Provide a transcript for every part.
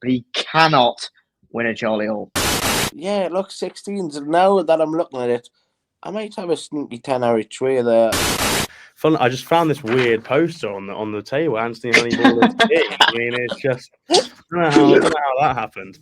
but he cannot win a Charlie Hall. Yeah, look, 16s. Now that I'm looking at it, I might have a sneaky 10-hour each way there. Fun. I just found this weird poster on the table. Anthony Honeyballer's team. I mean, it's just I don't know how that happened.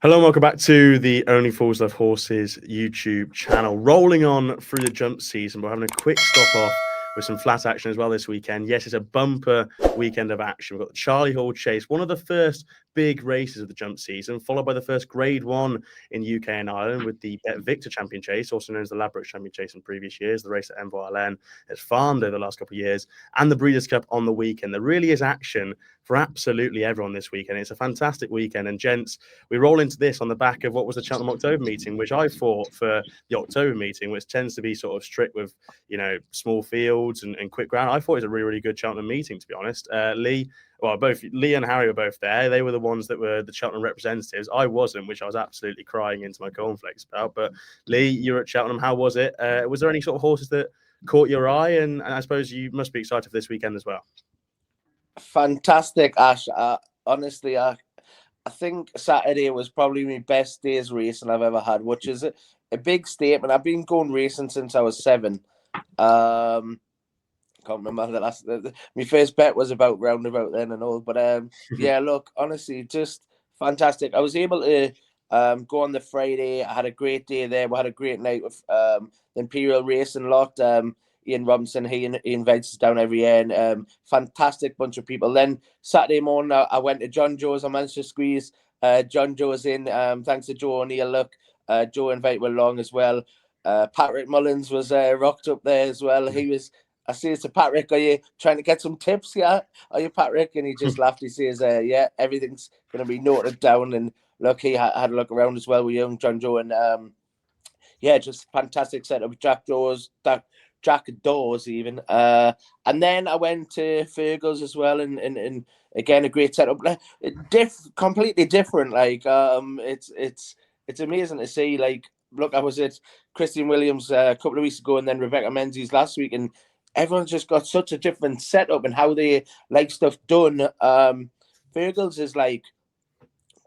Hello and welcome back to the Only Fools Love Horses YouTube channel. Rolling on through the jump season, we're having a quick stop off with some flat action as well this weekend. Yes, it's a bumper weekend of action. We've got the Charlie Hall Chase, one of the first big races of the jump season, followed by the first Grade 1 in UK and Ireland with the BetVictor Champion Chase, also known as the Ladbrokes Champion Chase in previous years, the race at MVLN has farmed over the last couple of years, and the Breeders' Cup on the weekend. There really is action for absolutely everyone this weekend. It's a fantastic weekend, and gents, we roll into this on the back of what was the Cheltenham October meeting, which I fought for the October meeting, which tends to be sort of strict with, you know, small fields and quick ground. I thought it was a really, really good Cheltenham meeting, to be honest. Both Lee and Harry were both there. They were the ones that were the Cheltenham representatives. I wasn't, which I was absolutely crying into my cornflakes about. But Lee, you were at Cheltenham. How was it? Was there any sort of horses that caught your eye? And I suppose you must be excited for this weekend as well. Fantastic, Ash. Honestly, I think Saturday was probably my best day's racing I've ever had, which is a big statement. I've been going racing since I was 7. Can't remember the last. My first bet was about roundabout then and all. But yeah, look, honestly, just fantastic. I was able to go on the Friday. I had a great day there. We had a great night with the Imperial Racing lot. Ian Robinson, he invites us down every year, and fantastic bunch of people. Then Saturday morning, I went to John Joe's. I managed to squeeze John Joe's in. Thanks to Joe O'Neill. Look, Joe invited me along as well. Patrick Mullins was rocked up there as well. He was. I said to Patrick, "Are you trying to get some tips? Yeah, are you, Patrick?" And he just laughed. He says, "Yeah, everything's going to be noted down." And look, he had a look around as well with young John Joe, and yeah, just fantastic setup. Jack Dawes even. And then I went to Fergal's as well, and again a great setup. Completely different. Like it's amazing to see. Like, look, I was at Christian Williams a couple of weeks ago, and then Rebecca Menzies last week, and everyone's just got such a different setup and how they like stuff done. Fergal's is like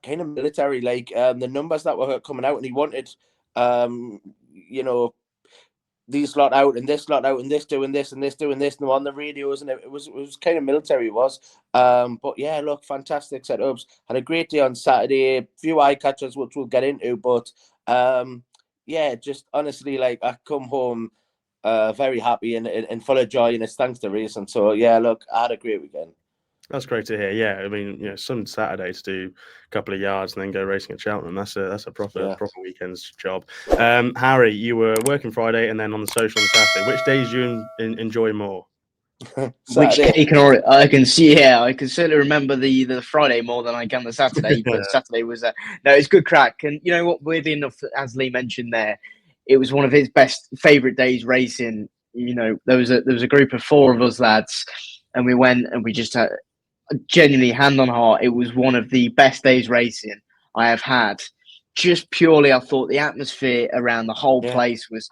kind of military, like the numbers that were coming out, and he wanted you know, these lot out and this lot out and this doing this and this doing this, and on the radios, and it was kind of military, it was. But yeah, look, fantastic setups. Had a great day on Saturday. A few eye catchers, which we'll get into, but yeah, just honestly, like, I come home very happy and full of joy, and it's thanks to racing. So yeah, look, I had a great weekend. That's great to hear. Yeah, I mean, you know, some Saturday to do a couple of yards and then go racing at Cheltenham. That's a proper weekend's job. Harry, you were working Friday and then on the social on Saturday. Which days do you enjoy more? Which I can see. Yeah, I can certainly remember the Friday more than I can the Saturday. But Saturday was it's good crack. And you know what? Weirdly enough, as Lee mentioned there, it was one of his favorite days racing. You know, there was a group of 4 of us lads, and we went and we just had. Genuinely, hand on heart, it was one of the best days racing I have had. Just purely, I thought the atmosphere around the whole place was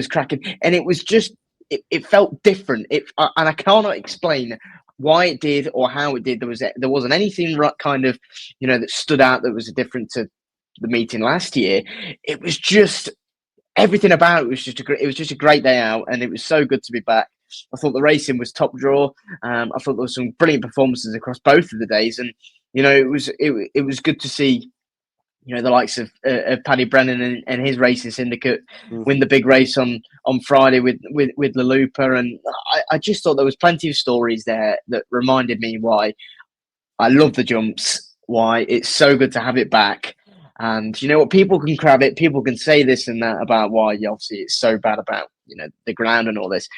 cracking, and it was just it felt different. And I cannot explain why it did or how it did. There wasn't anything kind of, you know, that stood out that was different to the meeting last year. It was just everything about it was just a great day out, and it was so good to be back. I thought the racing was top draw. I thought there was some brilliant performances across both of the days, and you know, it was good to see, you know, the likes of Paddy Brennan and his racing syndicate win the big race on Friday with La Lupa, and I just thought there was plenty of stories there that reminded me why I love the jumps, why it's so good to have it back. And you know what, people can crab it, people can say this and that about why obviously it's so bad about, you know, the ground and all this.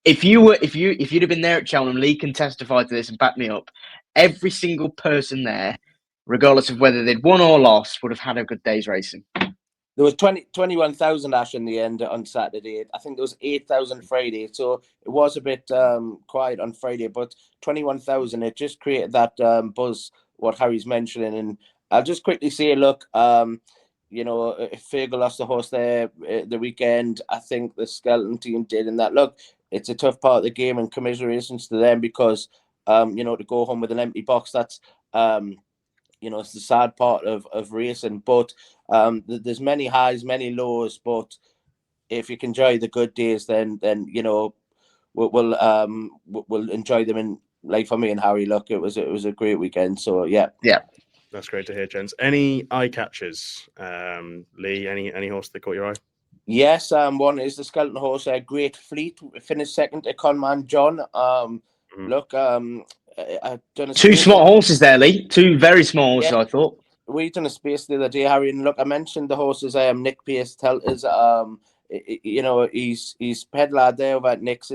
If you'd have been there at Cheltenham, Lee can testify to this and back me up. Every single person there, regardless of whether they'd won or lost, would have had a good day's racing. There was 21,000 Ash in the end on Saturday. I think there was 8,000 Friday, so it was a bit quiet on Friday. But 21,000, it just created that buzz. What Harry's mentioning, and I'll just quickly say, look, you know, if Fergal lost the horse there the weekend, I think the Skeleton team did. In that, look, it's a tough part of the game, and commiserations to them because, you know, to go home with an empty box, that's, you know, it's the sad part of racing. But there's many highs, many lows. But if you can enjoy the good days, then you know, we'll enjoy them. In like for me and Harry, look, it was a great weekend. So yeah. That's great to hear, gents. Any eye catchers, Lee? Any horse that caught your eye? Yes, one is the Skeleton horse. Great Fleet finished second to Conman John. Look, I've done two smart horses there, Lee. Two very small horses, I thought. We done a space the other day, Harry, and look, I mentioned the horses. Nick Pierce tells you know, he's head lad there over at Nick's.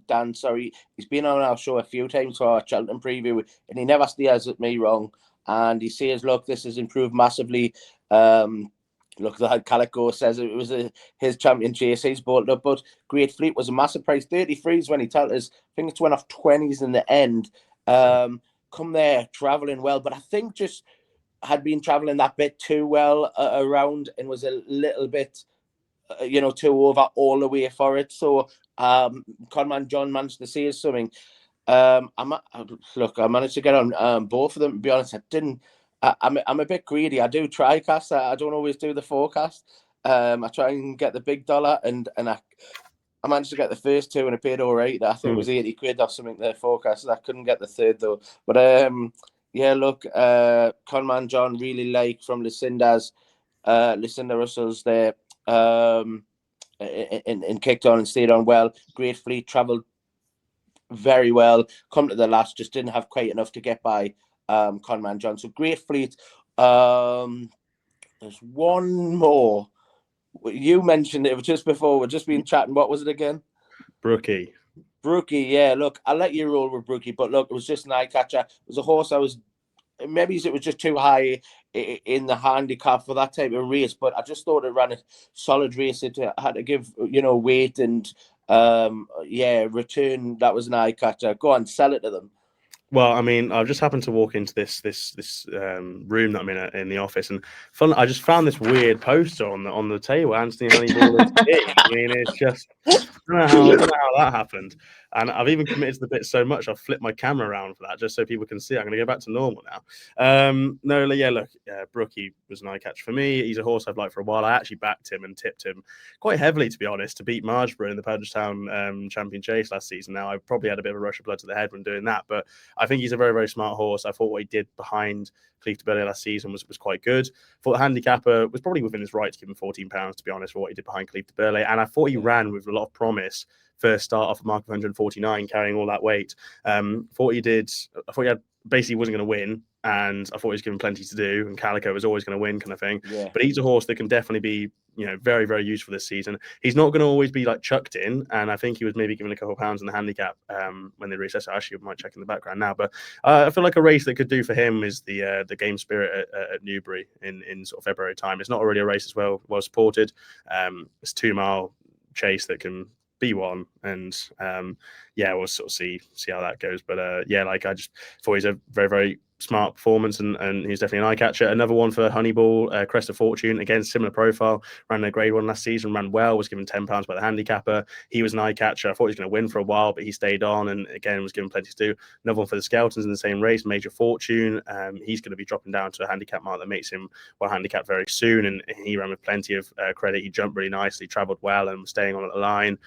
Dan, sorry, he's been on our show a few times for our Cheltenham preview, and he never steers at me wrong. And he says, look, this has improved massively. Look, the Calico says it was his champion chase. He's bought up, but Great Fleet was a massive price. 33s when he told us. I think it's went off 20s in the end. Come there, travelling well, but I think just had been travelling that bit too well around and was a little bit, you know, too over all the way for it. So Conman John managed to say something. I managed to get on both of them. To be honest, I didn't. I'm a bit greedy. I do try cast. I don't always do the forecast. I try and get the big dollar, and I managed to get the first two, and I paid all right. I think it was 80 quid or something. The forecast. I couldn't get the third though. But yeah, look, Conman John really liked from Lucinda Russell's there, and kicked on and stayed on well. Great Fleet travelled very well. Come to the last, just didn't have quite enough to get by Conman John. So Great Fleet. There's one more. You mentioned it just before. We've just been chatting. What was it again? Brookie. Yeah, look, I'll let you roll with Brookie, but look, it was just an eye catcher. It was a horse maybe it was just too high in the handicap for that type of race, but I just thought it ran a solid race. It had to give, you know, weight and return. That was an eye catcher. Go on, sell it to them. Well, I mean, I've just happened to walk into this room that I'm in the office, and I just found this weird poster on the table. Anthony Honeyball. I mean, it's just I don't know how that happened. And I've even committed to the bit so much I've flipped my camera around for that just so people can see. I'm going to go back to normal now. Brookie was an eye catch for me. He's a horse I've liked for a while. I actually backed him and tipped him quite heavily, to be honest, to beat Margeborough in the Punchestown Champion Chase last season. Now, I probably had a bit of a rush of blood to the head when doing that, but I think he's a very, very smart horse. I thought what he did behind Cleef de Burley last season was quite good. I thought the handicapper was probably within his right to give him £14, to be honest, for what he did behind Cleef de Burley. And I thought he ran with a lot of promise. First start off a mark of 149, carrying all that weight. I thought he basically wasn't going to win, and I thought he was given plenty to do, and Calico was always going to win, kind of thing. Yeah. But he's a horse that can definitely be, you know, very, very useful this season. He's not going to always be like chucked in, and I think he was maybe given a couple of pounds in the handicap when they reassessed. I actually might check in the background now, but I feel like a race that could do for him is the Game Spirit at Newbury in sort of February time. It's not really a race as well supported. It's 2 mile chase that can be one, and we'll sort of see how that goes. But I just thought he's a very, very smart performance, and he's definitely an eye catcher. Another one for Honeyball, Crest of Fortune, again similar profile, ran a grade 1 last season, ran well, was given £10 by the handicapper. He was an eye catcher. I thought he was going to win for a while, but he stayed on and again was given plenty to do. Another one for the Skeletons in the same race, Major Fortune. He's going to be dropping down to a handicap mark that makes him handicapped very soon, and he ran with plenty of credit. He jumped really nicely, travelled well, and was staying on at the line.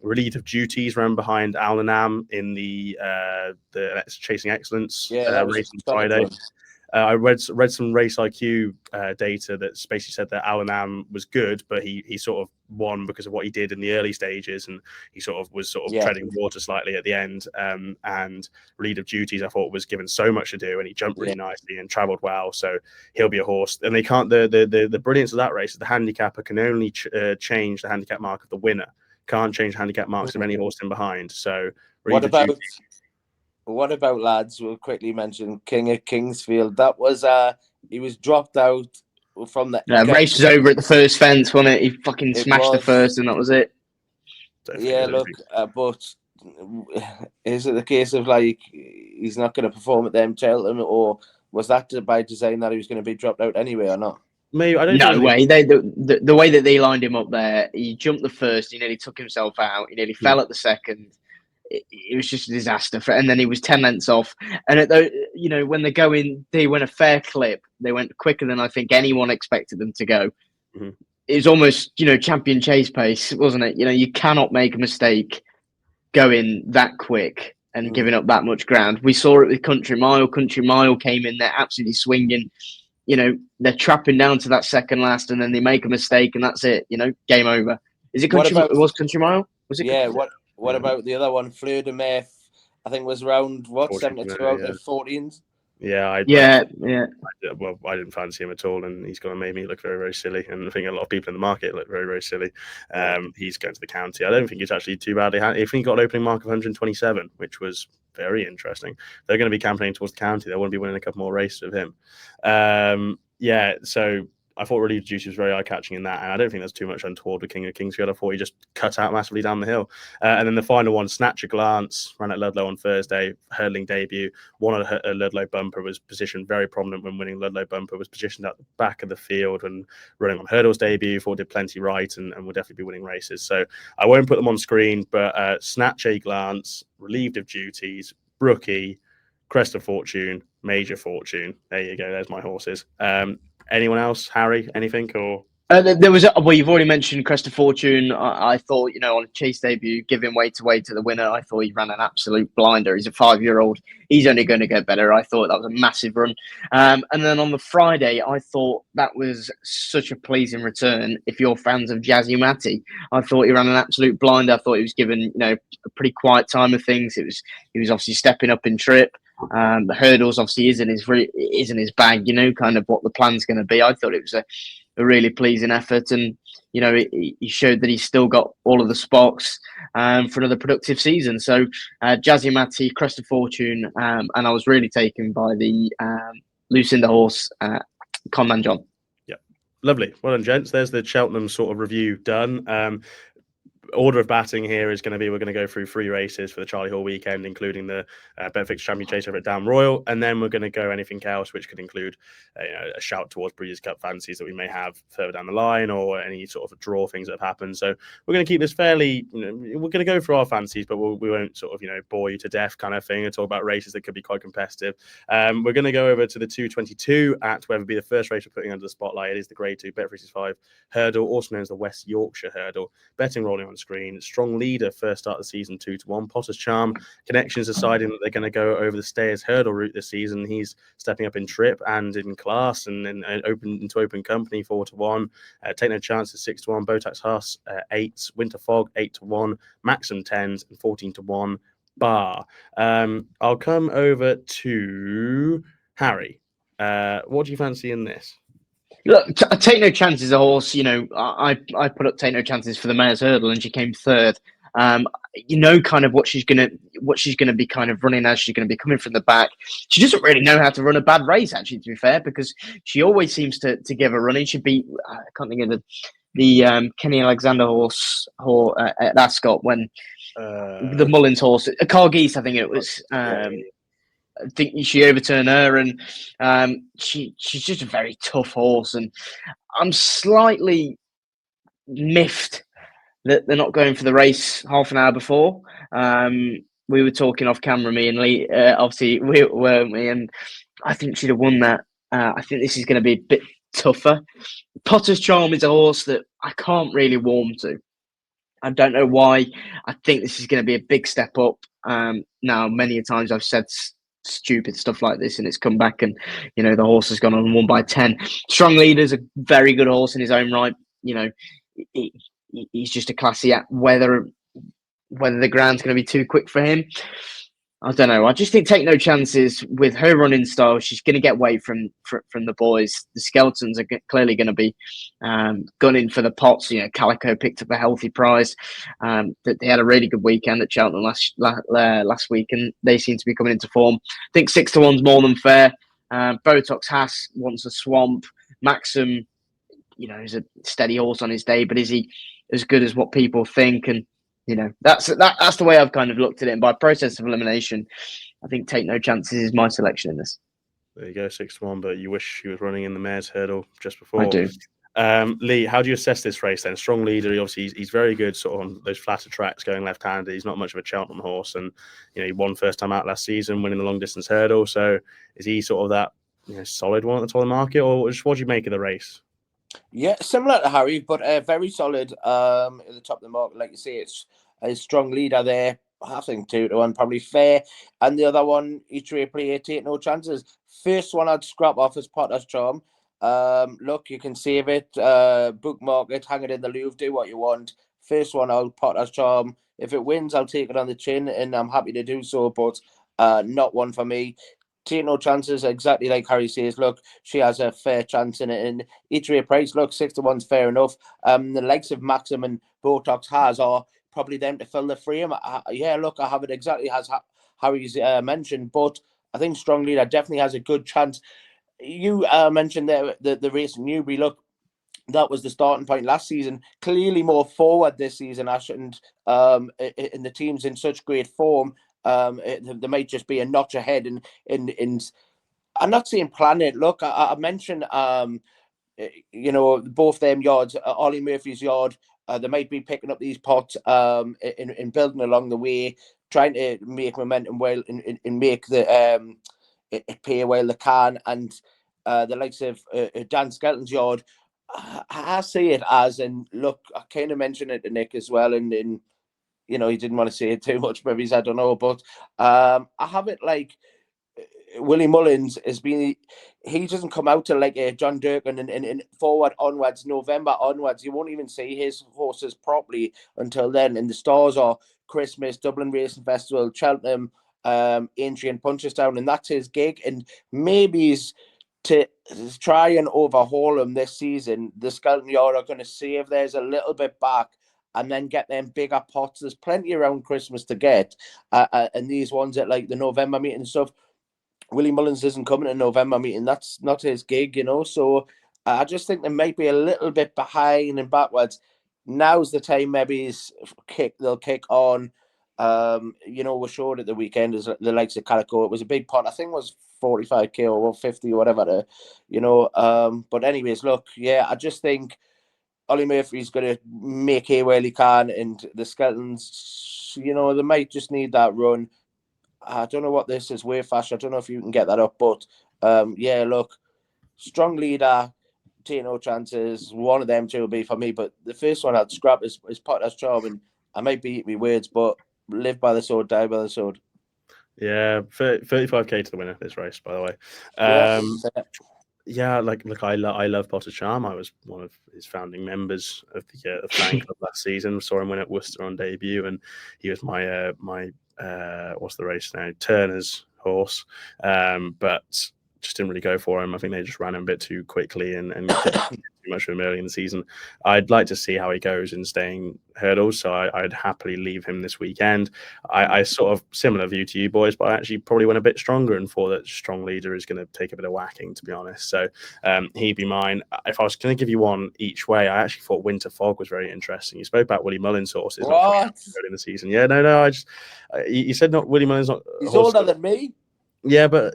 Relief of Duties ran behind Al-Anam in the Chasing Excellence race on Friday. I read some Race IQ data that basically said that Al-Anam was good, but he sort of won because of what he did in the early stages, and he was treading water slightly at the end. And Relief of Duties, I thought, was given so much to do, and he jumped really nicely and travelled well, so he'll be a horse. And they can't. The brilliance of that race is the handicapper can only change the handicap mark of the winner. Can't change handicap marks of any horse in behind. So what about lads? We'll quickly mention King of Kingsfield. That was he was dropped out from the race was over at the first fence, wasn't it? He fucking smashed the first, and that was it. But is it the case of like he's not going to perform at them Cheltenham, or was that by design that he was going to be dropped out anyway, or not? Maybe I don't. No way. The way that they lined him up there, he jumped the first. He nearly took himself out. He nearly fell at the second. It was just a disaster. And then he was 10 lengths off. And when they go in, they went a fair clip. They went quicker than I think anyone expected them to go. Mm-hmm. It was almost, champion chase pace, wasn't it? You cannot make a mistake going that quick and giving up that much ground. We saw it with Country Mile. Country Mile came in there absolutely swinging. They're trapping down to that second last, and then they make a mistake, and that's it. Game over. Is it Country? It was Country Mile. Was it? Yeah. What about the other one? Fleur de Mer, I think was round 72 out of 14s. Yeah, I didn't fancy him at all, and he's going to make me look very, very silly. And I think a lot of people in the market look very, very silly. He's going to the county. I don't think it's actually too badly. I think he got an opening mark of 127, which was very interesting. They're going to be campaigning towards the county. They want to be winning a couple more races with him. So I thought Relief Juice was very eye-catching in that, and I don't think there's too much untoward with King of Kingsfield. I thought he just cut out massively down the hill. And then the final one, Snatch a Glance, ran at Ludlow on Thursday, hurdling debut. Won a Ludlow bumper, was positioned very prominent when winning Ludlow bumper, was positioned at the back of the field and running on hurdles debut, thought did plenty right and will definitely be winning races. So I won't put them on screen, but Snatch a Glance, Relieved of Duties, Brookie, Crest of Fortune, Major Fortune. There you go, there's my horses. Anyone else? Harry, anything? Or there was you've already mentioned Crest of Fortune. I thought, on a chase debut, giving weight to the winner, I thought he ran an absolute blinder. He's a 5-year-old. He's only going to get better. I thought that was a massive run. And then on the Friday, I thought that was such a pleasing return. If you're fans of Jazzy Matty, I thought he ran an absolute blinder. I thought he was given, a pretty quiet time of things. He was obviously stepping up in trip. The hurdles obviously isn't his bag, kind of what the plan's going to be. I thought it was a really pleasing effort, and he showed that he's still got all of the spots for another productive season. So Jazzy Matty, Crest of Fortune, and I was really taken by the Lucinda horse, Conman John. Yeah, lovely. Well done, gents. There's the Cheltenham sort of review done. Order of batting here is going to be, we're going to go through 3 races for the Charlie Hall weekend, including the BetVictor Champion Chase over at Dam Royal, and then we're going to go anything else, which could include a shout towards Breeders' Cup fancies that we may have further down the line, or any sort of draw things that have happened. So we're going to keep this fairly, we're going to go through our fancies, but we won't sort of, bore you to death kind of thing and talk about races that could be quite competitive. We're going to go over to the 222 at Wetherby, the first race we're putting under the spotlight. It is the Grade 2 Bet365 Hurdle, also known as the West Yorkshire Hurdle. Betting rolling on screen. Strong leader first start of the season, 2-1. Potter's Charm connections deciding that they're going to go over the Stayers Hurdle route this season. He's stepping up in trip and in class and open company, 4-1. Take No Chances, 6-1. Botax Huss, 8. Winter Fog, 8-1. Maxim 10s and 14-1. Bar. I'll come over to Harry. What do you fancy in this? Look, Take No Chances, a horse. I put up Take No Chances for the Mayor's Hurdle, and she came third. Kind of what she's gonna be kind of running as. She's gonna be coming from the back. She doesn't really know how to run a bad race, actually, to be fair, because she always seems to give a run. She beat, I can't think of the Kenny Alexander horse at Ascot when the Mullins horse, Carl Geese, I think it was. I think she overturned her, and she's just a very tough horse. And I'm slightly miffed that they're not going for the race half an hour before. We were talking off camera, me and Lee. Obviously, weren't we? And I think she'd have won that. I think this is going to be a bit tougher. Potter's Charm is a horse that I can't really warm to. I don't know why. I think this is going to be a big step up. Now, many a times I've said stupid stuff like this, and it's come back, and the horse has gone on and won by 10. Strong Leader's a very good horse in his own right. He's just a classy at whether the ground's going to be too quick for him. I don't know. I just think Take No Chances with her running style. She's going to get weight from the boys. The Skeletons are clearly going to be gunning for the pots. Calico picked up a healthy prize. That they had a really good weekend at Cheltenham last week, and they seem to be coming into form. I think 6-1's more than fair. Botox Haas wants a swamp. Maxim, is a steady horse on his day, but is he as good as what people think? And that's the way I've kind of looked at it. And by process of elimination, I think Take No Chances is my selection in this. There you go, 6-1. But you wish he was running in the mare's hurdle just before. I do. Lee, how do you assess this race then? Strong leader. He's very good sort of on those flatter tracks going left-handed. He's not much of a Cheltenham horse, and he won first time out last season, winning the long distance hurdle. So is he sort of that solid one at the top of the market, or just what do you make of the race? Yeah, similar to Harry, but very solid at the top of the market. Like you say, it's a strong leader there. I think 2-1 probably fair. And the other one, each way player, Take No Chances. First one I'd scrap off as Potter's Charm. Look, you can save it, bookmark it, hang it in the Louvre, do what you want. First one out, Potter's Charm. If it wins, I'll take it on the chin, and I'm happy to do so, but not one for me. Take No Chances, exactly like Harry says. Look, she has a fair chance in it. And each way price, look, 6-1's fair enough. The likes of Maxim and Botox has are probably them to fill the frame. Yeah, look, I have it exactly as Harry's mentioned, but I think Strong Leader definitely has a good chance. You mentioned there the race in Newbury. Look, that was the starting point last season. Clearly more forward this season, Ash, and in the team's in such great form. There might just be a notch ahead in I'm not saying planet. Look, I mentioned both them yards, Ollie Murphy's yard. They might be picking up these pots in building along the way, trying to make momentum well and make the it pay while they can. And the likes of Dan Skelton's yard, I see it as, and look, I kind of mentioned it to Nick as well, and he didn't want to say it too much, maybe I don't know, but I have it like Willie Mullins has been. He doesn't come out to like John Durkin and forward onwards, November onwards. You won't even see his horses properly until then. And the stars are Christmas, Dublin Racing Festival, Cheltenham, Aintree and Punchestown, and that's his gig. And maybe he's to try and overhaul him this season. The Skelton Yard are going to save theirs a little bit back and then get them bigger pots. There's plenty around Christmas to get. And these ones at like the November meeting and stuff, Willie Mullins isn't coming to November meeting. That's not his gig, So I just think they might be a little bit behind and backwards. Now's the time maybe they'll kick on. We're short at the weekend as the likes of Calico. It was a big pot. I think it was 45k or 50 or whatever. But anyways, look, yeah, I just think Ollie Murphy's going to make hay while he can, and the Skeletons, they might just need that run. I don't know what this is, way fast. I don't know if you can get that up, but yeah, look, Strong Leader, Take No Chances. One of them two will be for me, but the first one I'd scrap is Potter's Charm, and I might be eating my words, but live by the sword, die by the sword. Yeah, 35k to the winner this race, by the way. Yeah, look, I love Potter's Charm. I was one of his founding members of the fan club last season. Saw him win at Worcester on debut, and he was my what's the race now? Turner's horse, but just didn't really go for him. I think they just ran him a bit too quickly and too much of him early in the season. I'd like to see how he goes in staying hurdles, so I'd happily leave him this weekend. I sort of similar view to you boys, but I actually probably went a bit stronger and thought that Strong Leader is going to take a bit of whacking, to be honest. So he'd be mine. If I was going to give you one each way, I actually thought Winter Fog was very interesting. You spoke about Willie Mullins horses not in the season. Yeah, no. You said not Willie Mullins. Not he's older than me. Yeah, but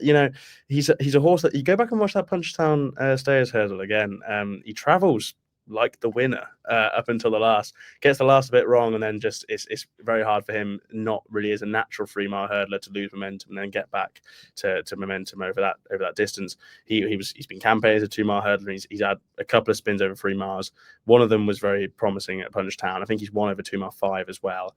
he's a horse that you go back and watch that Punchestown Stayers hurdle again. He travels like the winner up until the last, gets the last a bit wrong, and then just it's very hard for him, not really as a natural 3-mile hurdler, to lose momentum and then get back to momentum over that distance. He's been campaigning as a 2-mile hurdler. And he's had a couple of spins over 3 miles. One of them was very promising at Punchestown. I think he's won over 2-mile 5 as well.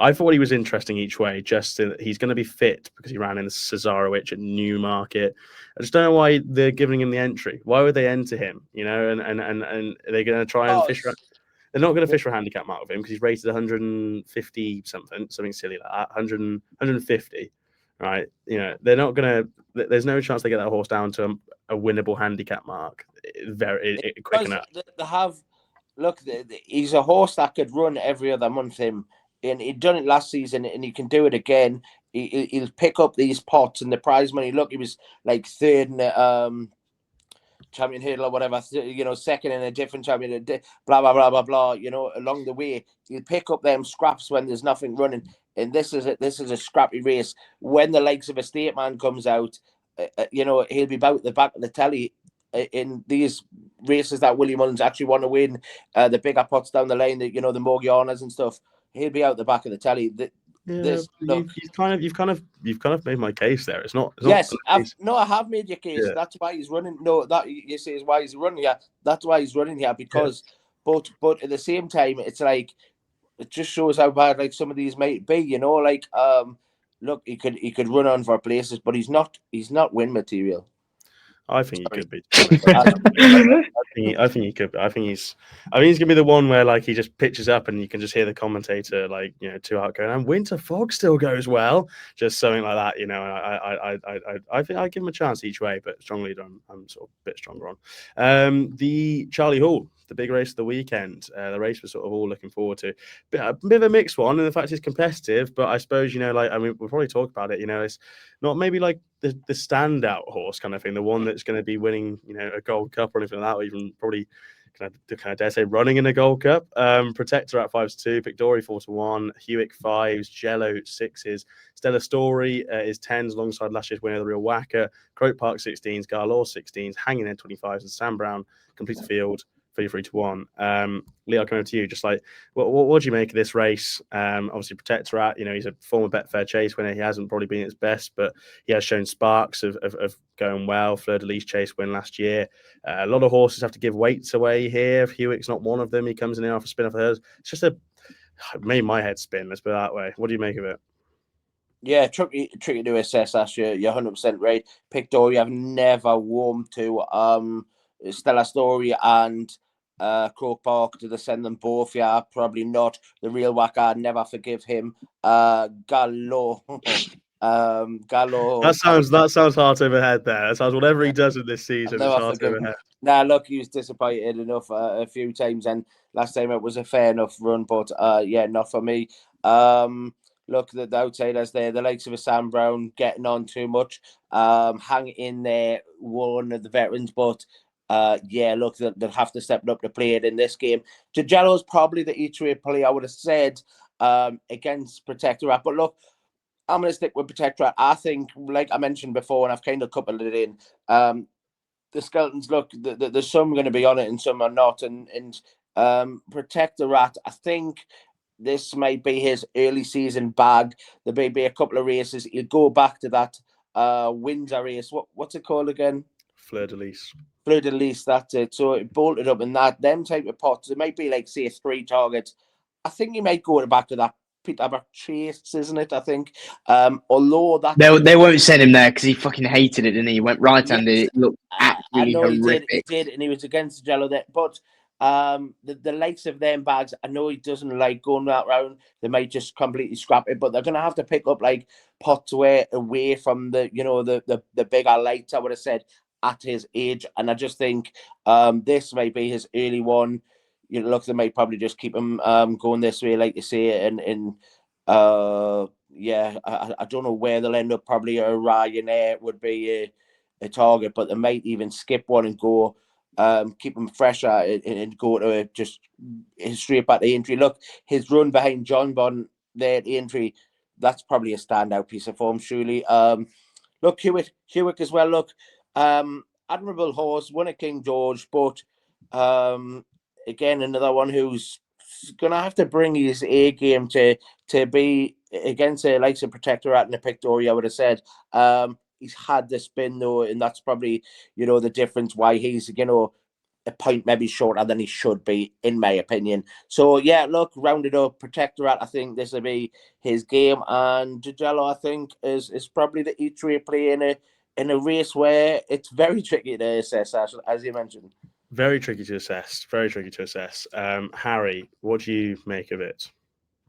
I thought he was interesting each way. Just he's going to be fit because he ran in Cesarewitch at Newmarket. I just don't know why they're giving him the entry. Why would they enter him? And they're going to try and fish. They're not going to fish for a handicap mark with him because he's rated 150 something silly like that, 150. Right? They're not going to. There's no chance they get that horse down to a winnable handicap mark very quick enough. They have. Look, he's a horse that could run every other month. And he'd done it last season, and he can do it again. He'll pick up these pots and the prize money. Look, he was like third in the champion hurdle or whatever, second in a different champion, blah, blah, blah, blah, blah, along the way. He'll pick up them scraps when there's nothing running. And this is a scrappy race. When the likes of a State Man comes out, he'll be about the back of the telly in these races that Willie Mullins actually want to win, the bigger pots down the line, the Morgianas and stuff. He'll be out the back of the telly. You've kind of made my case there. It's not. Yes, I have made your case. Yeah. That's why he's running. No, that you say is why he's running here. That's why he's running here because, but at the same time, it's like it just shows how bad like some of these might be. Look, he could run on for places, but he's not win material. I think he could be. I think he could be. I think he's gonna be the one where like he just pitches up and you can just hear the commentator like 2 out going, and Winter Fog still goes well, just something like that. I think I give him a chance each way, but strongly I'm sort of a bit stronger on the Charlie Hall. The big race of the weekend, the race we're sort of all looking forward to. A bit of a mixed one, and the fact it's competitive, but I suppose, we'll probably talk about it, it's not maybe like the standout horse kind of thing, the one that's going to be winning, a Gold Cup or anything like that, or even probably, kind of dare say, running in a Gold Cup. Protector at 5-2, Pictori 4-1, Hewick 5s, Jello 6s, Stella Story is 10s alongside last year's winner, the Real Whacker, Croke Park 16s, Garlaw 16s, Hanging Head 25s, and Sam Brown complete the field. 3-1. Leo, coming to you, just like what do you make of this race? Obviously, Protectorat, he's a former BetVictor Chase winner. He hasn't probably been at his best, but he has shown sparks of going well. Fleur de Lis Chase win last year. A lot of horses have to give weights away here. If Hewick's not one of them, he comes in off a spin off of hers. It's just made my head spin. Let's put it that way. What do you make of it? Yeah, tricky to assess. That's you're 100% right. Pictori, I've never warmed to. Stella Story and Croke Park, do they send them both? Yeah, probably not. The Real Whacker, I'd never forgive him. Gallo. That sounds heart over head there. That sounds whatever he does in this season is heart over head. Nah, look, he was disappointed enough a few times, and last time it was a fair enough run, but not for me. Look, the outsiders there, the likes of a Sam Brown getting on too much. Hang in there, one of the veterans, but look, they'll have to step up to play it in this game. Jajello's probably the each-way play, I would have said, against Protectorat. But look, I'm going to stick with Protectorat. I think, like I mentioned before, and I've kind of coupled it in, the Skeletons, look, there's some going to be on it and some are not. And Protectorat, I think this might be his early season bag. There may be a couple of races. He'll go back to that Windsor race. What's it called again? Fleur de Lis. Fleur de Lis, that's it. So it bolted up in them type of pots. It might be like, say, 3 targets. I think he might go back to that Peter Chase, isn't it? I think. Although that they won't send him there because he fucking hated it, didn't he? He went right-handed. It looked absolutely horrific. He did, and he was against Jello there. But the likes of them bags, I know he doesn't like going that round. They might just completely scrap it, but they're gonna have to pick up like pots away from the bigger lights, I would have said, at his age. And I just think this might be his early one. Look, they might probably just keep him going this way, like you say, and I don't know where they'll end up. Probably a Ryanair would be a target, but they might even skip one and go keep him fresher and go to just straight back to Aintree. Look, his run behind John Bon there at Aintree, that's probably a standout piece of form, surely. Look, Hewick as well. Look, admirable horse, won at King George, but again, another one who's going to have to bring his A game to be against a likes of Protectorat and a Pictori, I would have said. He's had the spin, though, and that's probably, the difference why he's, a point maybe shorter than he should be, in my opinion. So, yeah, look, rounded up, Protectorat, I think this will be his game, and Jajello, I think, is probably the each-way play in a race where it's very tricky to assess, as you mentioned. Very tricky to assess. Very tricky to assess. Harry, what do you make of it?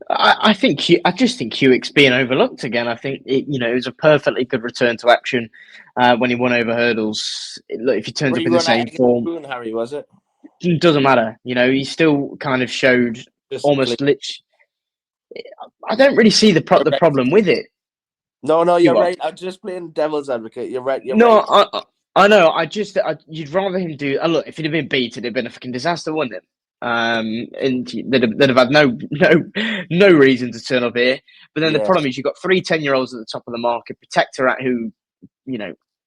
I just think Hewick's being overlooked again. I think it was a perfectly good return to action when he won over hurdles. Look, if he turns up in the same form, Harry, was it? It doesn't matter. He still kind of showed almost literally. I don't really see the problem with it. No, you're right. I'm just playing devil's advocate. You're right. Right. I know. You'd rather him do. Look, if he'd have been beaten, it'd been a fucking disaster, wouldn't it? And they'd have had no reason to turn up here. But then the problem is you've got 3 10-year-olds at the top of the market, Protectorat, who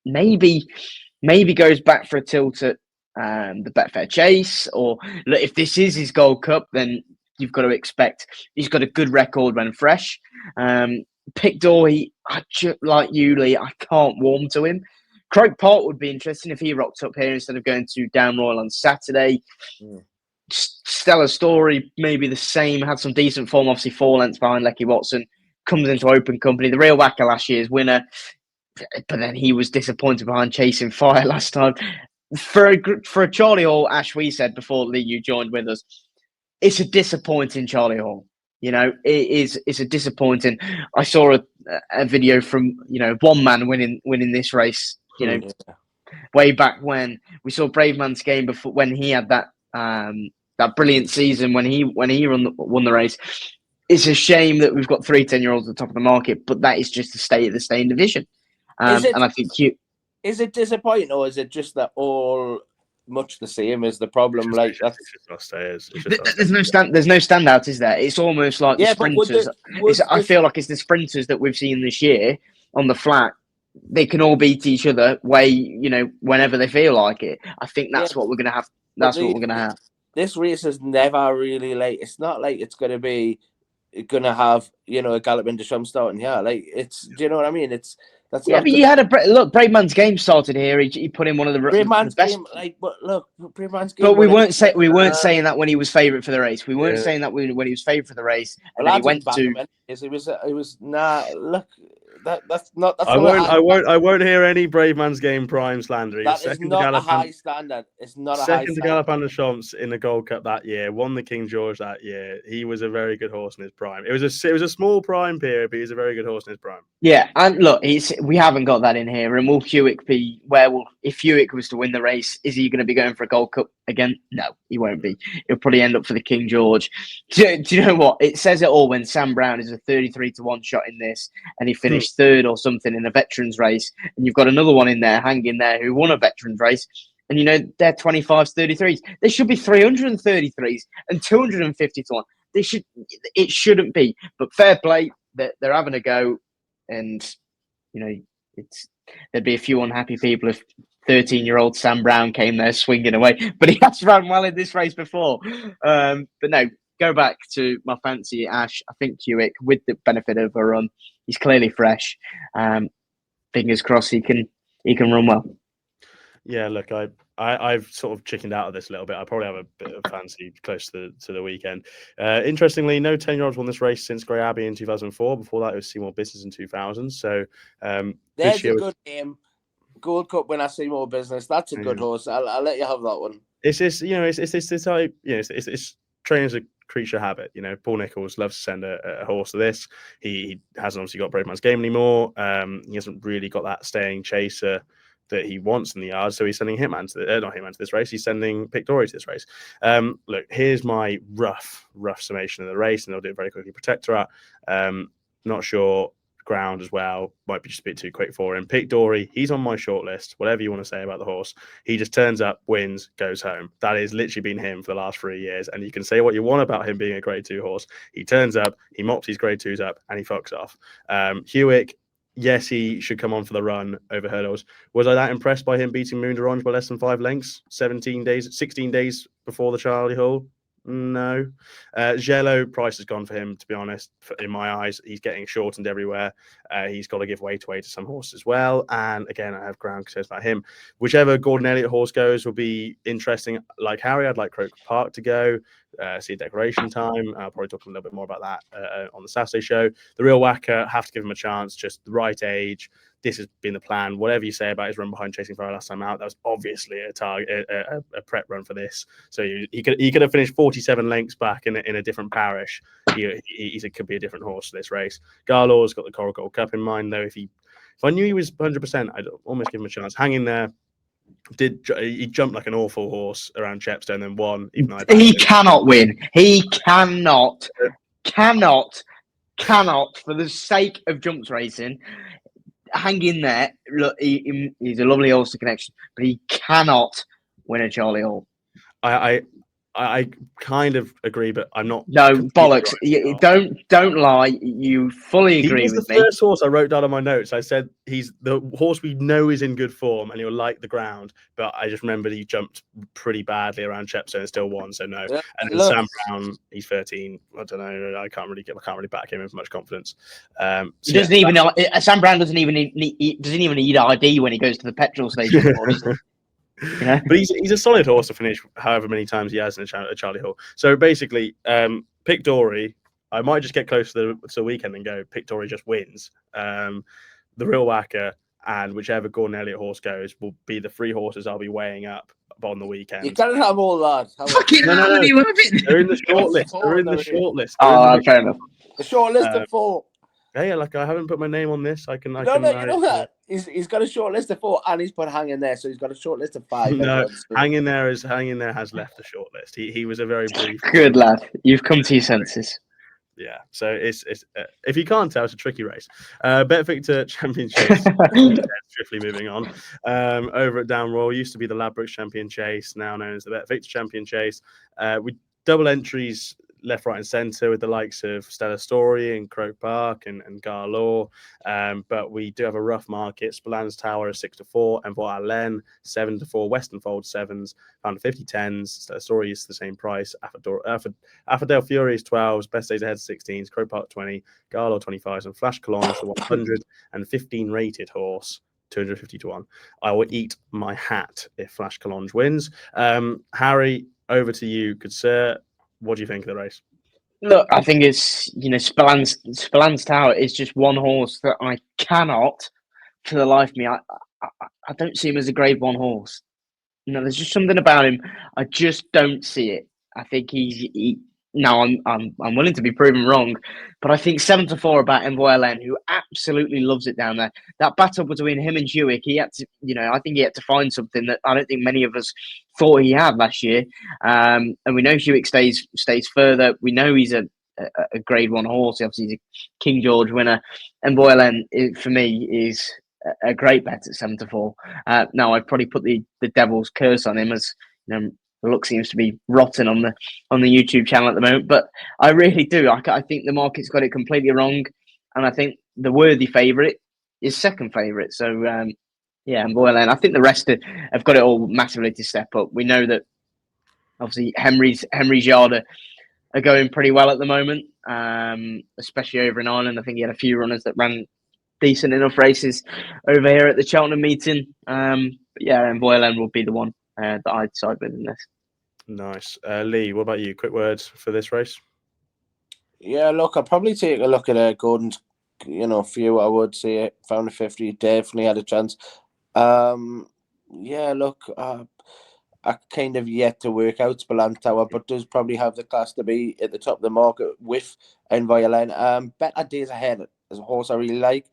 maybe goes back for a tilt at the BetVictor Chase, or look, if this is his Gold Cup, then you've got to expect he's got a good record when fresh. Pick Dory, like you, Lee, I can't warm to him. Croke Park would be interesting if he rocked up here instead of going to Down Royal on Saturday. Stellar Story, maybe the same, had some decent form, obviously 4 lengths behind Lecky Watson, comes into open company. The real whacker last year's winner, but then he was disappointed behind Chasing Fire last time. For a Charlie Hall, Ash, we said before Lee, you joined with us, it's a disappointing Charlie Hall. It's a disappointing. I saw a video from, one man winning this race, way back when we saw Brave Man's Game before, when he had that brilliant season when he won the race. It's a shame that we've got 3 10-year-olds at the top of the market, but that is just the state of the staying division. And I think is it disappointing, or is it just that all much the same is the problem? There's no standouts, is there? It's almost like the sprinters. I feel like it's the sprinters that we've seen this year on the flat. They can all beat each other whenever they feel like it. I think that's what we're gonna have. That's what we're gonna have. This race is never really it's not like it's gonna have a Gallop into Shum starting here. Do you know what I mean? But you had Brave Man's Game started here. He put in one of the Brave Man's best. Game, Brave Man's Game. But we weren't saying that when he was favourite for the race. We weren't saying that when he was favourite for the race, and then he went to. It was look. That's not. That's I won't hear any Brave Man's Game prime slander. That is not a high standard. It's not a high standard. Second to Gallop under Champs in the Gold Cup that year. Won the King George that year. He was a very good horse in his prime. It was a small prime period, but he's a very good horse in his prime. Yeah, and look, we haven't got that in here. And will Hewitt be if Hewitt was to win the race, is he going to be going for a Gold Cup again? No, he won't be. He'll probably end up for the King George. Do you know what? It says it all when Sam Brown is a 33-1 shot in this, and he finished third or something in a veterans race, and you've got another one in there hanging there who won a veterans race, and they're 25s, 33s. There should be 333s and 250-1. It shouldn't be, but fair play. They're having a go, and there'd be a few unhappy people if 13-year-old Sam Brown came there swinging away, but he has run well in this race before. But no, go back to my fancy Ash. I think Hewitt, with the benefit of a run, he's clearly fresh. Fingers crossed he can run well. Yeah, look, I've sort of chickened out of this a little bit. I probably have a bit of fancy close to the weekend. Interestingly, no 10-year-olds won this race since Grey Abbey in 2004. Before that, it was Seymour Business in 2000. So there's a good name. Gold Cup winner, Seymour Business. That's a good horse. I'll let you have that one. It's just it's type. It's training as a creature habit. Paul Nicholls loves to send a horse to this. He hasn't obviously got Brave Man's Game anymore. He hasn't really got that staying chaser that he wants in the yard, so he's sending not Hitman to this race. He's sending Pick Dory to this race. Look, here's my rough summation of the race, and I'll do it very quickly. Protectorate, not sure. Ground as well, might be just a bit too quick for him. Pick Dory, he's on my short list. Whatever you want to say about the horse, he just turns up, wins, goes home. That has literally been him for the last 3 years. And you can say what you want about him being a grade 2 horse. He turns up, he mops his grade 2s up, and he fucks off. Hewitt, yes, he should come on for the run over hurdles. Was I that impressed by him beating Moon d'Orange by less than 5 lengths? 16 days before the Charlie Hall? No. Jello price has gone for him, to be honest. In my eyes, he's getting shortened everywhere. He's got to give weight away to some horses as well. And again, I have ground concerns about him. Whichever Gordon Elliott horse goes will be interesting. Like Harry, I'd like Croke Park to go. See a declaration time. I'll probably talk a little bit more about that on the Saturday show. The real whacker, have to give him a chance. Just the right age. This has been the plan. Whatever you say about his run behind Chasing Fire last time out, that was obviously a target, a prep run for this. So he could have finished 47 lengths back in a different parish. He could be a different horse for this race. Garlaw's got the Coral Gold Cup in mind, though. If I knew he was 100%, I'd almost give him a chance. Hang in there. He jumped like an awful horse around Chepstow and then won. Even though he cannot win. He cannot, for the sake of jumps racing. Hang in there. Look, he's a lovely Ulster connection, but he cannot win a Charlie Hall. I kind of agree, but I'm not. No, completely bollocks. right. Don't lie. You fully He agree was the with me. first horse I wrote down on my notes. I said he's the horse we know is in good form and he'll like the ground. But I just remembered he jumped pretty badly around Chepstow and still won. So no. And then Sam Brown, he's 13. I don't know. I can't really back him with much confidence. He doesn't even. Sam Brown doesn't even need ID when he goes to the petrol station. You know? But he's a solid horse to finish however many times he has in a Charlie Hall. So basically, pick Dory. I might just get close to the weekend and go pick Dory just wins. The real whacker and whichever Gordon Elliott horse goes will be the 3 horses I'll be weighing up on the weekend. You can't have all that. No. They're in the shortlist. They're in the shortlist. Oh, fair enough. The shortlist of 4. Yeah, like I haven't put my name on this. You know that. He's got a short list of 4 and he's put Hang in there, so he's got a short list of 5. No, Hang in there has left the short list. He was a very brief. Good lad. You've come to your senses. Yeah, so it's if you can't tell, it's a tricky race. BetVictor Champion Chase. Swiftly moving on. Over at Down Royal, used to be the Ladbrokes Champion Chase, now known as the BetVictor Champion Chase. We double entries left, right, and centre with the likes of Stella Story and Croke Park and Garlaw. But we do have a rough market. Spillans Tower is 6-4, Envoy Allen 7-4, Western Fold 7s, Found 50 10s. Stella Story is the same price. Affordale Fury is 12s, Best Days Ahead 16s, Croke Park 20, Garlaw 25s, and Flash Collonge, the 115 rated horse. 250 to 1. I will eat my hat if Flash Collonge wins. Harry, over to you, good sir. What do you think of the race? Look, I think it's Spillans Tower is just one horse that I cannot, for the life of me, I don't see him as a Grade 1 horse. There's just something about him. I just don't see it. I think now I'm willing to be proven wrong, but I think 7-4 about Envoy Allen, who absolutely loves it down there. That battle between him and Hewick, he had to, I think he had to find something that I don't think many of us thought he had last year. And we know Hewick stays further. We know he's a Grade 1 horse. Obviously, he's a King George winner. Envoy Allen, for me, is a great bet at 7-4. Now I'd probably put the devil's curse on him, as the look seems to be rotten on the YouTube channel at the moment. But I really do. I think the market's got it completely wrong, and I think the worthy favourite is second favourite. So Envoy Allen. I think the rest have got it all massively to step up. We know that obviously Henry's Yard are going pretty well at the moment, especially over in Ireland. I think he had a few runners that ran decent enough races over here at the Cheltenham meeting. Envoy Allen will be the one that I'd side with in this. Nice. Lee, what about you? Quick words for this race? Yeah, look, I'll probably take a look at Gordon's, few. I would say Found 50 definitely had a chance. Look, I kind of yet to work out Spillans Tower, but does probably have the class to be at the top of the market with Envoy Allen. Better Days Ahead as a horse I really like.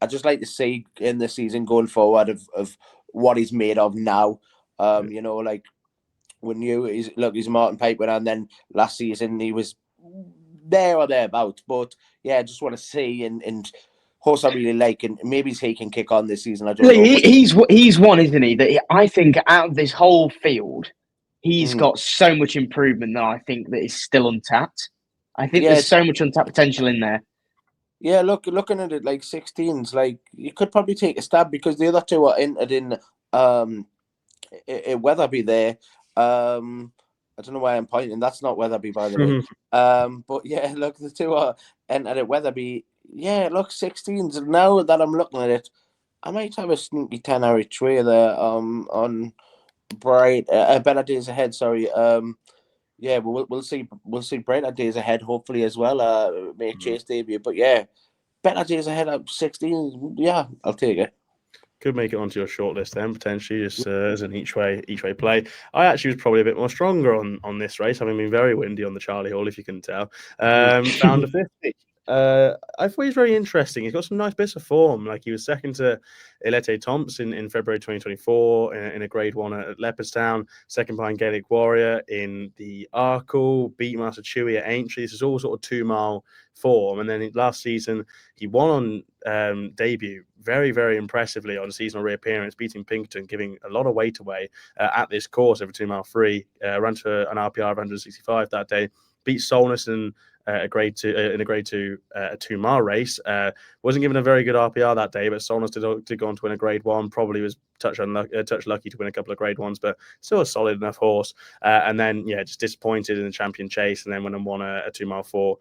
I just like to see in the season going forward of what he's made of now. Like when he's a Martin Piper, and then last season he was there or thereabouts. But yeah, I just want to see and horse I really like, and maybe he can kick on this season. I don't know. He's one, isn't he? That I think out of this whole field, he's got so much improvement that I think that is still untapped. I think there's so much untapped potential in there. Yeah, looking at it like 16s, like you could probably take a stab because the other two are entered in Weatherby there. I don't know why I'm pointing. That's not Weatherby, by the way. But yeah, look, the two are entered at Weatherby. Yeah, look, 16s. Now that I'm looking at it, I might have a sneaky 10-hour tray there on Better Days Ahead. Sorry. Yeah, we'll see. We'll see brighter days ahead, hopefully as well. Make Chase debut, but yeah, Better Days Ahead at 16. Yeah, I'll take it. Could make it onto your shortlist then potentially, just as an each way play. I actually was probably a bit more stronger on this race, having been very windy on the Charlie Hall, if you can tell. Found a 50. I thought he was very interesting. He's got some nice bits of form. Like he was second to Ilete Thompson in February 2024 in a Grade 1 at Leopardstown, second behind Gaelic Warrior in the Arkle, beat Master Chewy at Aintree. This is all sort of 2-mile form. And then last season, he won on debut very, very impressively on seasonal reappearance, beating Pinkerton, giving a lot of weight away at this course over 2-mile free. Ran to an RPR of 165 that day, beat Solness and a grade 2 in a grade 2 a 2-mile race. Wasn't given a very good RPR that day, but Solness did go on to win a grade 1. Probably was touch lucky to win a couple of grade 1s, but still a solid enough horse. And then just disappointed in the Champion Chase, and then went and won a 2-mile 4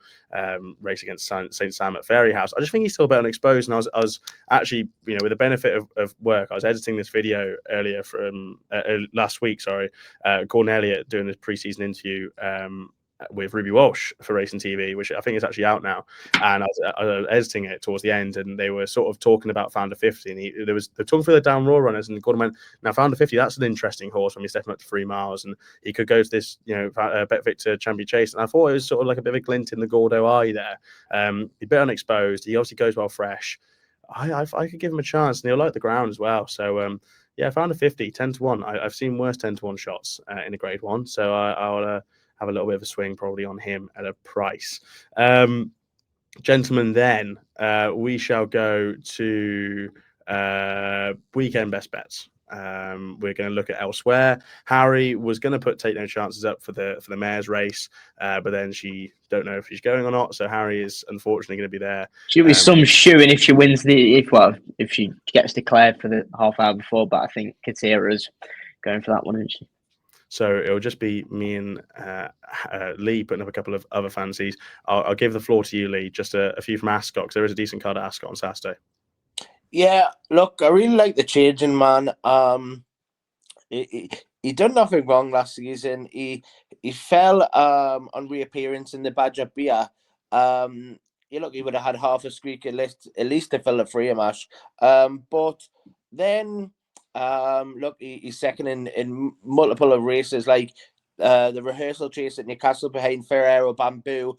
race against St Sam at Fairyhouse. I just think he's still a bit unexposed, and I was actually, with the benefit of work, I was editing this video earlier from last week. Sorry, Gordon Elliott doing this preseason interview with Ruby Walsh for Racing TV, which I think is actually out now. And I was editing it towards the end, and they were sort of talking about Founder 50, and they're talking for the down raw runners, and Gordon went, "Now Founder 50, that's an interesting horse when you're stepping up to 3 miles, and he could go to this, BetVictor Champion Chase." And I thought it was sort of like a bit of a glint in the Gordo eye there. He's a bit unexposed. He obviously goes well fresh. I could give him a chance, and he'll like the ground as well. So Founder 50, 10-1. I've seen worse 10-1 shots in a grade 1, so I'll have a little bit of a swing probably on him at a price. Gentlemen, then we shall go to weekend best bets. We're going to look at elsewhere. Harry was going to put Take No Chances up for the mayor's race, but then she don't know if she's going or not. So Harry is unfortunately going to be there. She'll be some shoeing if she wins if she gets declared for the half hour before. But I think Katira's going for that one, isn't she? So it'll just be me and Lee putting up a couple of other fancies. I'll give the floor to you, Lee. Just a few from Ascot, because there is a decent card at Ascot on Saturday. Yeah, look, I really like the Changing Man. He done nothing wrong last season. He fell on reappearance in the Badger Beer. He would have had half a squeak at least to fill the free mash. But then he's second in multiple of races, like the rehearsal chase at Newcastle behind Ferrero Bamboo.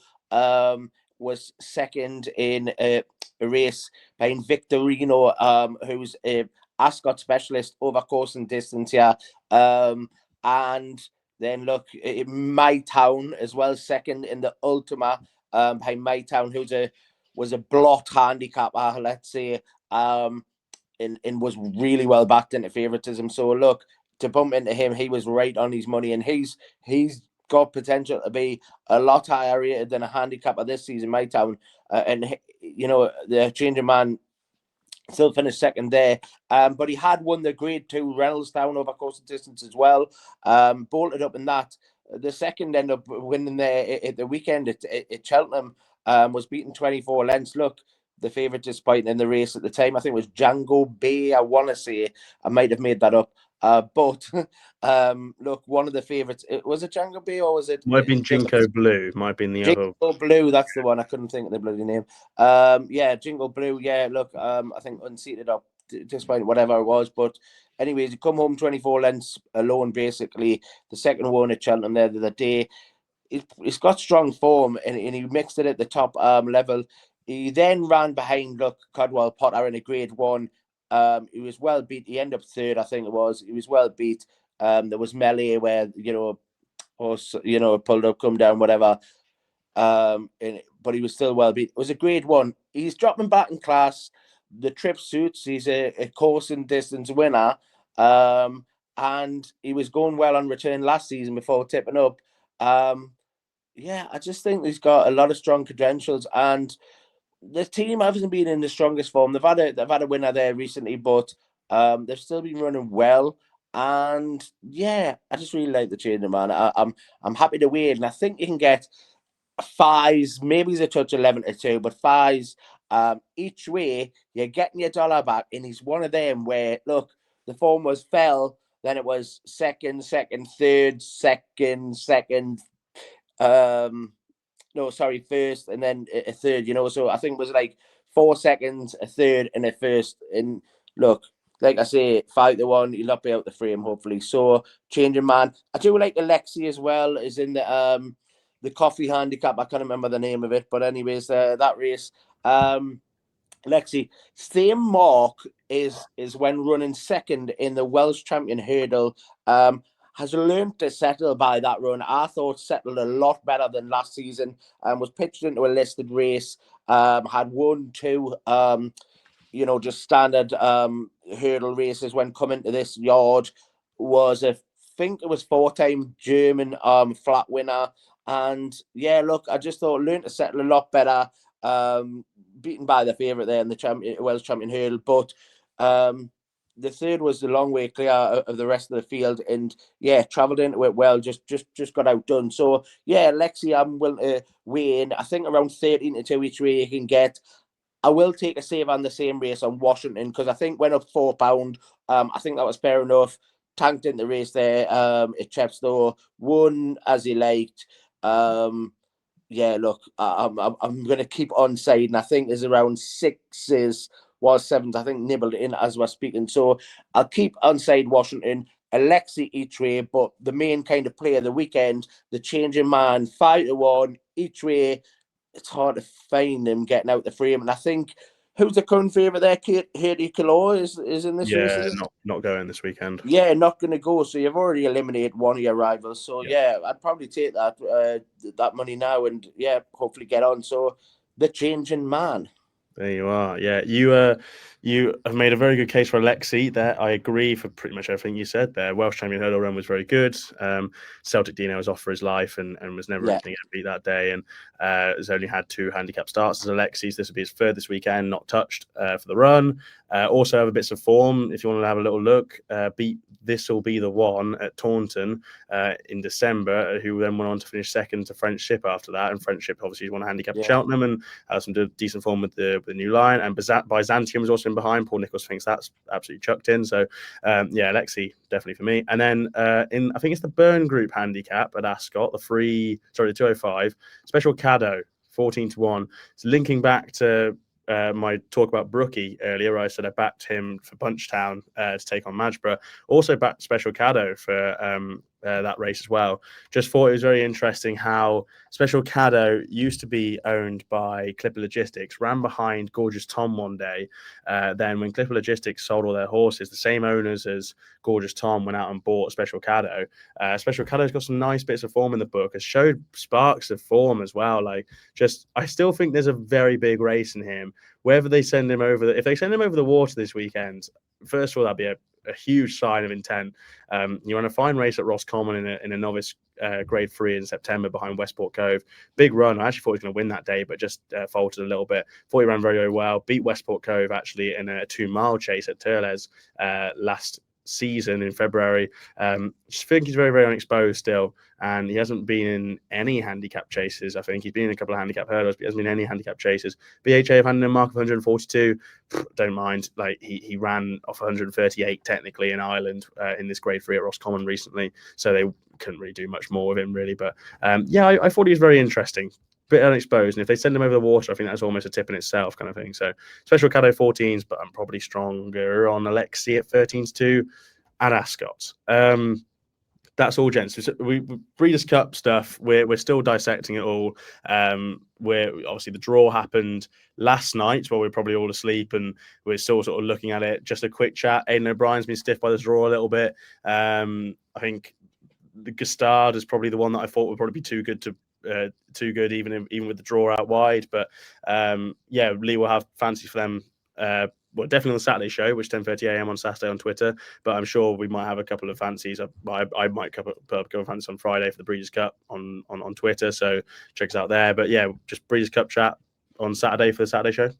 Was second in a race behind Victorino, who's a Ascot specialist over course and distance here. And then My Town as well, second in the Ultima behind My Town, was a blot handicapper, let's say, and was really well backed into favouritism. So to bump into him, he was right on his money, and he's got potential to be a lot higher rated than a handicapper this season, My Town. And the Changing Man still finished second there, but he had won the Grade 2 Reynoldstown over course and distance as well. Bolted up in that. The second ended up winning there at the weekend at Cheltenham. Was beaten 24 lengths. The favourite despite in the race at the time, I think it was Django Bay. I want to say, I might have made that up. But one of the favourites, was it Django Bay or was it? Might have been Jinko Blue. Might have been the other. Jingo Blue, that's the one. I couldn't think of the bloody name. Jingo Blue. Yeah, I think unseated up despite whatever it was. But anyways, he come home 24 lengths alone, basically. The second one at Cheltenham there the other day. He's got strong form, and he mixed it at the top level. He then ran behind Codwell Potter in a Grade 1. He was well beat. He ended up third, I think it was. He was well beat. There was melee where pulled up, come down, whatever. But he was still well beat. It was a Grade 1. He's dropping back in class. The trip suits. He's a course and distance winner. And he was going well on return last season before tipping up. I just think he's got a lot of strong credentials, and the team hasn't been in the strongest form. They've had a winner there recently, but they've still been running well. And I just really like the Changing Man. I'm happy to wait, and I think you can get 5s, maybe he's a touch 11-2, but 5s each way. You're getting your dollar back, and he's one of them where the form was fell, then it was second, third, second. First, and then a third, so I think it was like 4 seconds, a third, and a first. And like I say, 5-1, he'll not be out the frame, hopefully. So Changing Man. I do like Alexi as well, is in the the coffee handicap. I can't remember the name of it, but anyways, that race. Lexi, same mark is when running second in the Welsh Champion Hurdle. Has learned to settle by that run. I thought settled a lot better than last season. Was pitched into a listed race. Had 1, 2. Just standard hurdle races when coming to this yard. I think it was 4-time German flat winner. And yeah, look, I just thought learned to settle a lot better. Beaten by the favourite there in the Welsh Champion Hurdle, but the third was a long way clear of the rest of the field, and yeah, travelled into it well, just got outdone. So yeah, Lexi, I'm willing to weigh in. I think around 13-2 each way you can get. I will take a save on the same race on Washington because I think went up £4. I think that was fair enough. Tanked in the race there at Chepstow, won as he liked. Yeah, look, I'm going to keep on saying I think there's around 6s was 7s. I think nibbled in as we're speaking. So I'll keep on saying Washington, Alexi each way, but the main kind of play of the weekend, the changing man, 5-1 each way. It's hard to find him getting out the frame. And I think who's the current favourite there? Haiti Kalor is in this race. Yeah, not going this weekend. Yeah, not going to go. So you've already eliminated one of your rivals. So yeah, I'd probably take that money now and yeah, hopefully get on. So the changing man. There you are. Yeah, you have made a very good case for Alexi there. I agree for pretty much everything you said there. Welsh Champion Hurdle run was very good. Celtic Dino was off for his life and was never going to get beat that day, and has only had 2 handicap starts as Alexi's. This will be his third this weekend, not touched for the run. Also have a bits of form if you want to have a little look. Beat This Will Be the One at Taunton in December, who then went on to finish second to Friendship after that. And Friendship obviously won a handicap at Cheltenham and has some decent form with the new line. And Byzantium was also in behind. Paul Nichols thinks that's absolutely chucked in. So yeah, Alexi definitely for me. And then I think it's the Burn Group handicap at Ascot, the 205 Special Caddo 14-1. It's linking back to my talk about Brookie earlier. I said I backed him for Punchtown to take on Madgeborough. Also backed Special Caddo for that race as well. Just thought it was very interesting how Special Caddo used to be owned by Clipper Logistics, ran behind Gorgeous Tom one day. Then when Clipper Logistics sold all their horses, the same owners as Gorgeous Tom went out and bought Special Caddo. Special Caddo's got some nice bits of form in the book. Has showed sparks of form as well. I still think there's a very big race in him. Whether they send him over, if they send him over the water this weekend, first of all, that'd be a huge sign of intent. You want a fine race at Roscommon in a novice grade 3 in September behind Westport Cove. Big run. I actually thought he was going to win that day, but just faltered a little bit. Thought he ran very, very well. Beat Westport Cove actually in a 2-mile chase at Turles last season in February. Just think he's very, very unexposed still, and he hasn't been in any handicap chases. I think he's been in a couple of handicap hurdles, but he hasn't been in any handicap chases. BHA have handed him a mark of 142. Don't mind. He ran off 138 technically in Ireland in this grade 3 at Roscommon recently, so they couldn't really do much more with him really. But I thought he was very interesting. Bit unexposed, and if they send him over the water, I think that's almost a tip in itself, kind of thing. So Special Caddo 14s, but I'm probably stronger on Alexi at 13-2 at Ascot. That's all, gents. We Breeders' Cup stuff. We're still dissecting it all. Where obviously the draw happened last night, while we're probably all asleep, and we're still sort of looking at it. Just a quick chat. Aidan O'Brien's been stiff by the draw a little bit. I think the Gustard is probably the one that I thought would probably be too good even with the draw out wide. But Lee will have fancy for them. Definitely on the Saturday show, which 10:30 a.m. on Saturday on Twitter. But I'm sure we might have a couple of fancies. I might put up a couple of fancies on Friday for the Breeders' Cup on Twitter. So check us out there. But yeah, just Breeders' Cup chat on Saturday for the Saturday show.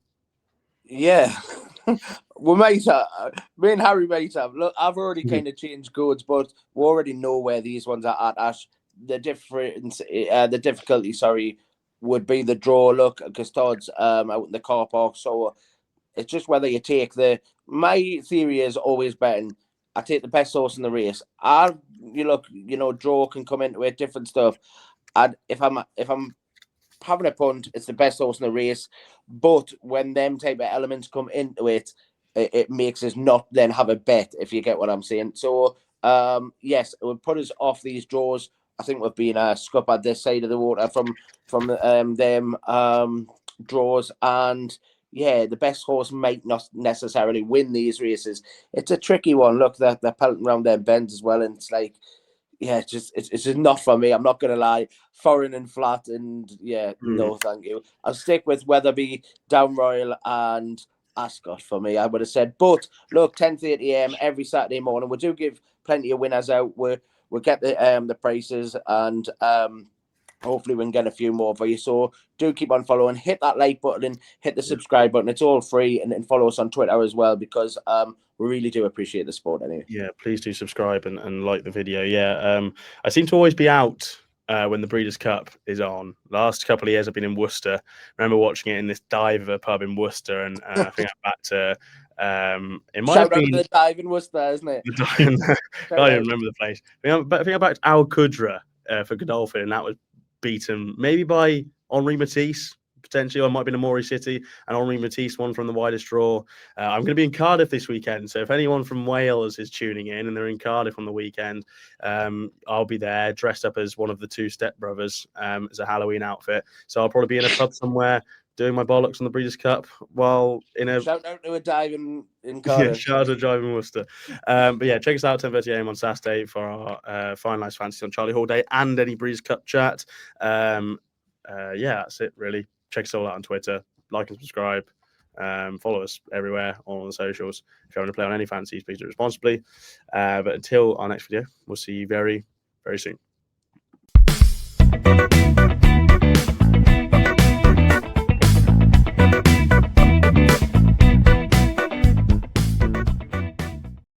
Yeah. We might me and Harry might have. Look, I've already kind of changed codes, but we already know where these ones are at, Ash. The difficulty, would be the draw. Look, Gustard's out in the car park, so it's just whether you take my theory is always betting. I take the best horse in the race. Draw can come into it, different stuff. And if I'm having a punt, it's the best horse in the race. But when them type of elements come into it, it makes us not then have a bet, if you get what I'm saying. So yes, it would put us off these draws I think we've been scuppered this side of the water from them draws. And yeah, the best horse might not necessarily win these races. It's a tricky one. Look, they're pelting around their bends as well, and it's like, yeah, it's just not for me. I'm not gonna lie. Foreign and flat, and no, thank you. I'll stick with Weatherby, Down Royal, and Ascot for me. I would have said, but look, 10:30 a.m. every Saturday morning. We do give plenty of winners out. We'll get the prices, and hopefully we can get a few more for you. So do keep on following, hit that like button and hit the subscribe button. It's all free, and follow us on Twitter as well, because we really do appreciate the support anyway. Yeah, please do subscribe and like the video. Yeah, I seem to always be out when the Breeders' Cup is on. Last couple of years I've been in Worcester. I remember watching it in this diver pub in Worcester, and I think I'm back to it might Shout have out been to the dive in Worcester, isn't it? the dive. I can't even remember the place. But I think I'm back to Al Qudra for Godolphin, and that was beaten maybe by Henri Matisse. Potentially, or it might be in Amori City, and Henri Matisse won from the widest draw. I'm going to be in Cardiff this weekend, so if anyone from Wales is tuning in and they're in Cardiff on the weekend, I'll be there dressed up as one of the two stepbrothers as a Halloween outfit. So I'll probably be in a pub somewhere doing my bollocks on the Breeders' Cup while in a shout out to a dive in Cardiff. Yeah, shout out to Drive in Worcester. But yeah, check us out 10:30 a.m. on Saturday for our finalised fantasy on Charlie Hall Day and any Breeders' Cup chat. Yeah, that's it really. Check us all out on Twitter, like and subscribe, follow us everywhere on the socials. If you want to play on any fancies, please do it responsibly. But until our next video, we'll see you very, very soon.